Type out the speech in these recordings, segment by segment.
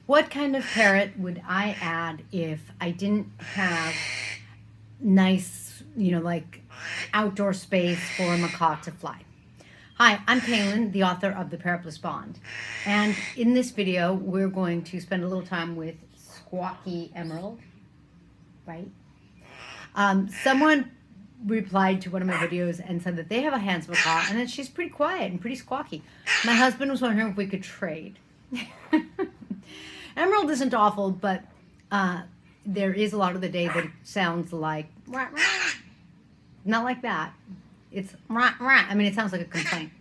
What kind of parrot would I add if I didn't have nice, like outdoor space for a macaw to fly? Hi, I'm Kaylin, the author of The Parrot Bond. And in this video, we're going to spend a little time with Squawky Emerald, right? Someone replied to one of my videos and said that they have a hands macaw and that she's pretty quiet and pretty squawky. My husband was wondering if we could trade. Emerald isn't awful, but there is a lot of the day that it sounds like rah, rah. Not like that. It's rah, rah. I mean, it sounds like a complaint.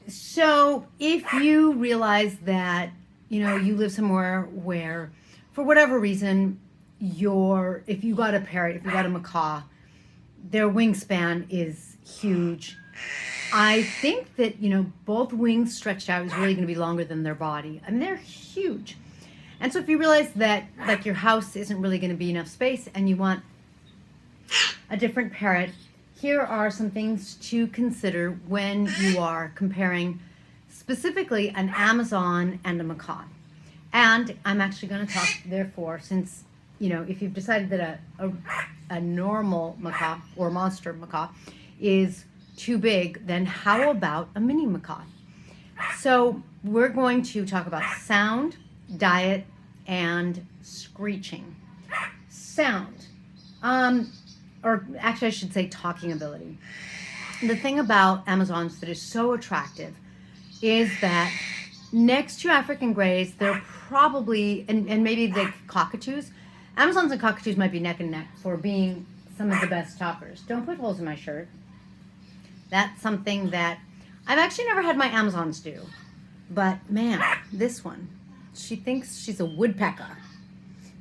So if you realize that you live somewhere where, for whatever reason, if you got a parrot, if you got a macaw, their wingspan is huge. I think that, both wings stretched out is really going to be longer than their body. I mean, they're huge. And so if you realize that, like, your house isn't really going to be enough space and you want a different parrot, here are some things to consider when you are comparing specifically an Amazon and a macaw. And I'm actually going to talk, therefore, since, if you've decided that a normal macaw or monster macaw is too big, then how about a mini macaw? So we're going to talk about sound, diet, and screeching. Sound, or actually I should say talking ability. The thing about Amazons that is so attractive is that next to African greys, they're probably, and maybe the cockatoos, Amazons and cockatoos might be neck and neck for being some of the best talkers. Don't put holes in my shirt. That's something that I've actually never had my Amazons do. But man, this one, she thinks she's a woodpecker.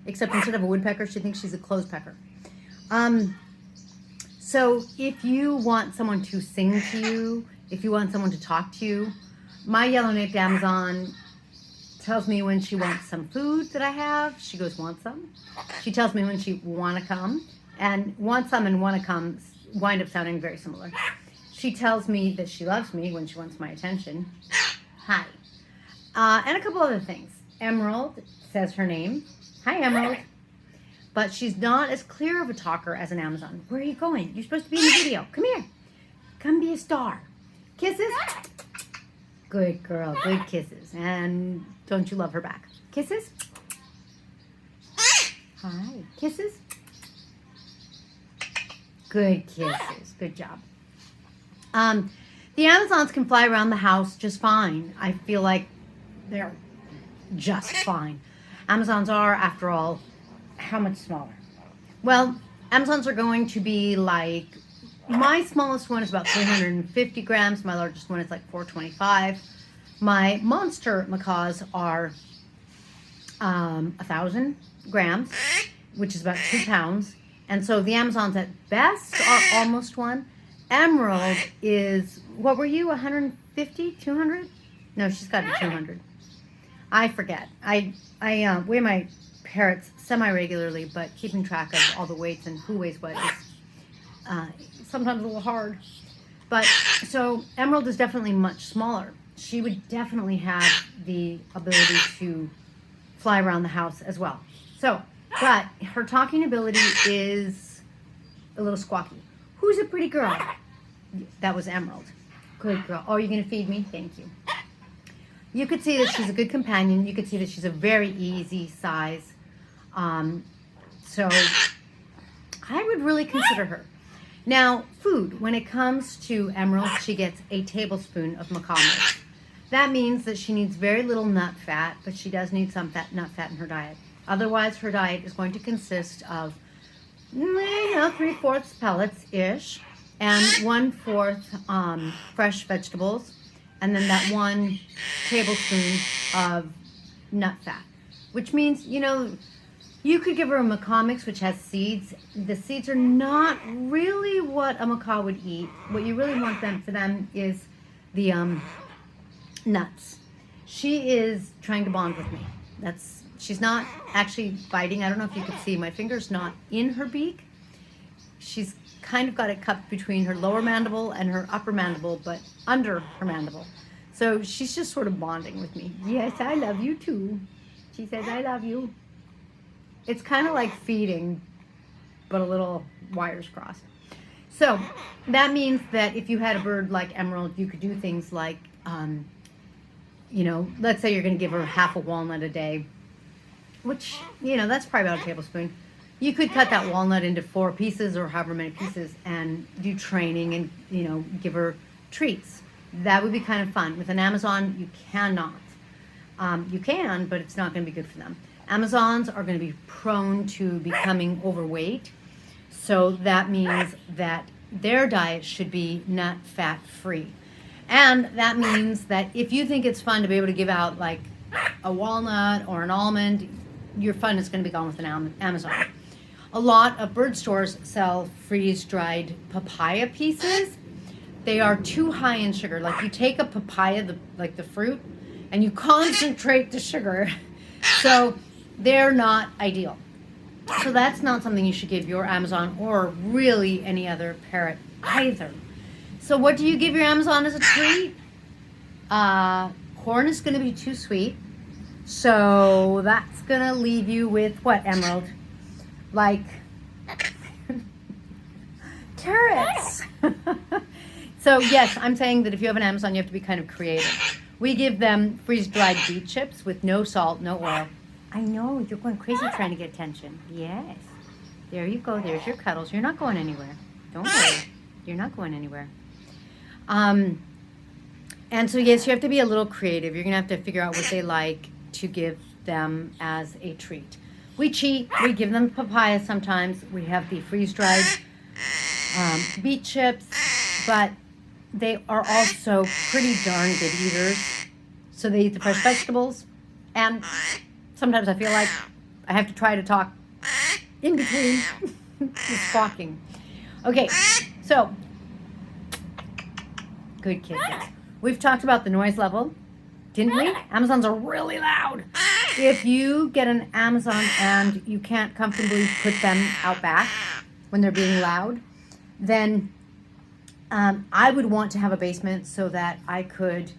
Except instead of a woodpecker, she thinks she's a clothespecker. So if you want someone to sing to you, if you want someone to talk to you, my yellow-naped Amazon tells me when she wants some food that I have. She goes, want some? She tells me when she want to come. And want some and want to come wind up sounding very similar. She tells me that she loves me when she wants my attention. Hi. And a couple other things. Emerald says her name. Hi, Emerald. But she's not as clear of a talker as an Amazon. Where are you going? You're supposed to be in the video. Come here. Come be a star. Kisses? Good girl. Good kisses. And don't you love her back? Kisses? Hi. Kisses? Good kisses. Good job. The Amazons can fly around the house just fine. I feel like they're just fine. Amazons are, after all, how much smaller? Well, Amazons are going to be like, my smallest one is about 350 grams. My largest one is like 425. My monster macaws are 1,000 grams, which is about 2 pounds. And so the Amazons at best are almost one. Emerald is, what were you, 150, 200? No, she's got to be 200. I forget. I weigh my parrots semi-regularly, but keeping track of all the weights and who weighs what is sometimes a little hard. But, so Emerald is definitely much smaller. She would definitely have the ability to fly around the house as well. So, but her talking ability is a little squawky. Who's a pretty girl? That was Emerald. Good girl. Oh, you're going to feed me? Thank you. You could see that she's a good companion. You could see that she's a very easy size. So I would really consider her. Now, food. When it comes to Emerald, she gets a tablespoon of macaw milk. That means that she needs very little nut fat, but she does need some nut fat in her diet. Otherwise, her diet is going to consist of 3/4 pellets-ish, and 1/4 fresh vegetables, and then that 1 tablespoon of nut fat, which means, you could give her a macaw mix, which has seeds. The seeds are not really what a macaw would eat. What you really want for them is the nuts. She is trying to bond with me. She's not actually biting. I don't know if you could see. My finger's not in her beak. She's kind of got it cupped between her lower mandible and her upper mandible, but under her mandible. So she's just sort of bonding with me. Yes, I love you too. She says, I love you. It's kind of like feeding, but a little wires crossed. So that means that if you had a bird like Emerald, you could do things like, let's say you're going to give her half a walnut a day, which, that's probably about a tablespoon. You could cut that walnut into 4 pieces or however many pieces and do training and, give her treats. That would be kind of fun. With an Amazon, you cannot. You can, but it's not going to be good for them. Amazons are going to be prone to becoming overweight. So that means that their diet should be nut fat free. And that means that if you think it's fun to be able to give out like a walnut or an almond, your fun is going to be gone with an Amazon. A lot of bird stores sell freeze-dried papaya pieces. They are too high in sugar. Like you take a papaya, the fruit, and you concentrate the sugar. So they're not ideal. So that's not something you should give your Amazon or really any other parrot either. So what do you give your Amazon as a treat? Corn is going to be too sweet. So that's going to leave you with what, Emerald? Like carrots. So yes, I'm saying that if you have an Amazon, you have to be kind of creative. We give them freeze-dried beet chips with no salt, no oil. I know, you're going crazy trying to get attention. Yes. There you go. There's your cuddles. You're not going anywhere. Don't worry. You're not going anywhere. And so, yes, you have to be a little creative. You're going to have to figure out what they like to give them as a treat. We cheat. We give them papaya sometimes. We have the freeze-dried beet chips. But they are also pretty darn good eaters. So they eat the fresh vegetables. And sometimes I feel like I have to try to talk in between the squawking. Okay, so good kisses. We've talked about the noise level, didn't we? Amazons are really loud. If you get an Amazon and you can't comfortably put them out back when they're being loud, then I would want to have a basement so that I could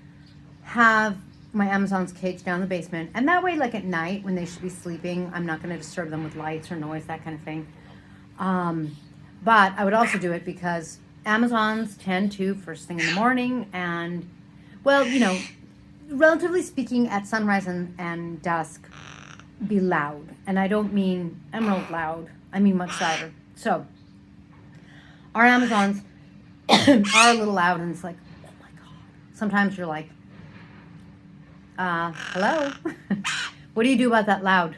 have my Amazons caged down in the basement. And that way, like at night when they should be sleeping, I'm not going to disturb them with lights or noise, that kind of thing. But I would also do it because Amazons tend to, first thing in the morning and, well, relatively speaking, at sunrise and dusk, be loud. And I don't mean Emerald loud. I mean much louder. So our Amazons are a little loud, and it's like, oh my God. Sometimes you're like, hello? What do you do about that loud?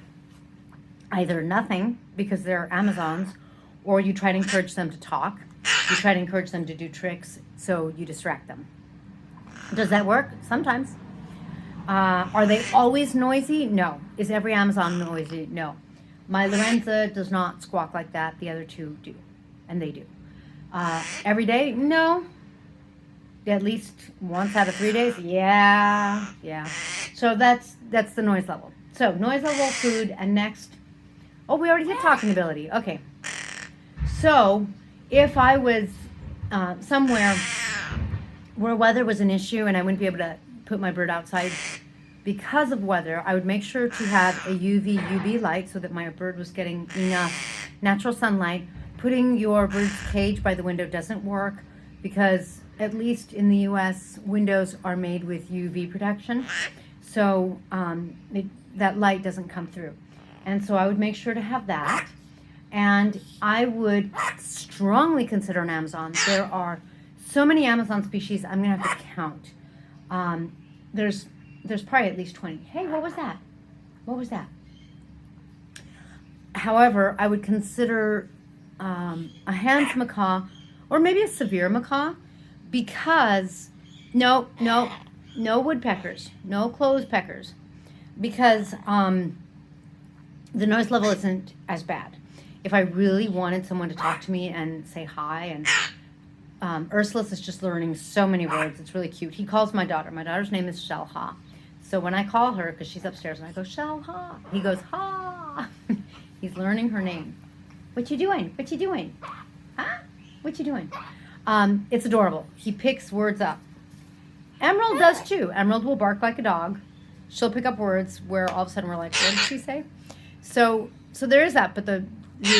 Either nothing, because they're Amazons, or you try to encourage them to talk. You try to encourage them to do tricks, so you distract them. Does that work? Sometimes. Are they always noisy? No. Is every Amazon noisy? No. My Lorenza does not squawk like that. The other two do, and they do. Every day? No. At least once out of 3 days? Yeah. So that's the noise level. So noise level, food, and next. Oh, we already hit talking ability. Okay. So if I was somewhere where weather was an issue and I wouldn't be able to put my bird outside because of weather, I would make sure to have a UV light so that my bird was getting enough natural sunlight. Putting your bird's cage by the window doesn't work because, at least in the US, windows are made with UV protection. So that light doesn't come through. And so I would make sure to have that. And I would strongly consider an Amazon. There are so many Amazon species, I'm going to have to count. There's probably at least 20. Hey, what was that? What was that? However, I would consider a Hans macaw or maybe a severe macaw because no woodpeckers, no clothes peckers, because the noise level isn't as bad. If I really wanted someone to talk to me and say hi, and Ursulus is just learning so many words, it's really cute. He calls my daughter. My daughter's name is Shalha. So when I call her, because she's upstairs, and I go, Shalha, he goes, ha. He's learning her name. What you doing? What you doing? Huh? What you doing? It's adorable. He picks words up. Emerald does too. Emerald will bark like a dog. She'll pick up words where all of a sudden we're like, what did she say? So there is that, but the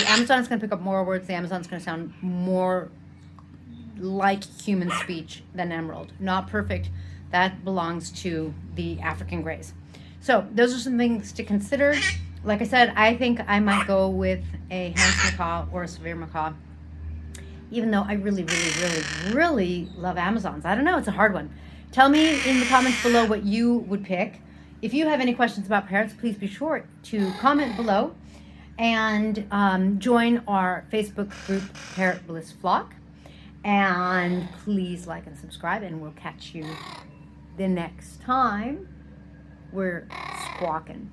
Amazon is going to pick up more words. The Amazon is going to sound more like human speech than Emerald. Not perfect. That belongs to the African Greys. So those are some things to consider. Like I said, I think I might go with a Handsome Macaw or a Severe Macaw, even though I really, really, really, really love Amazons. I don't know. It's a hard one. Tell me in the comments below what you would pick. If you have any questions about parrots, please be sure to comment below and join our Facebook group, Parrot Bliss Flock. And please like and subscribe, and we'll catch you the next time we're squawking.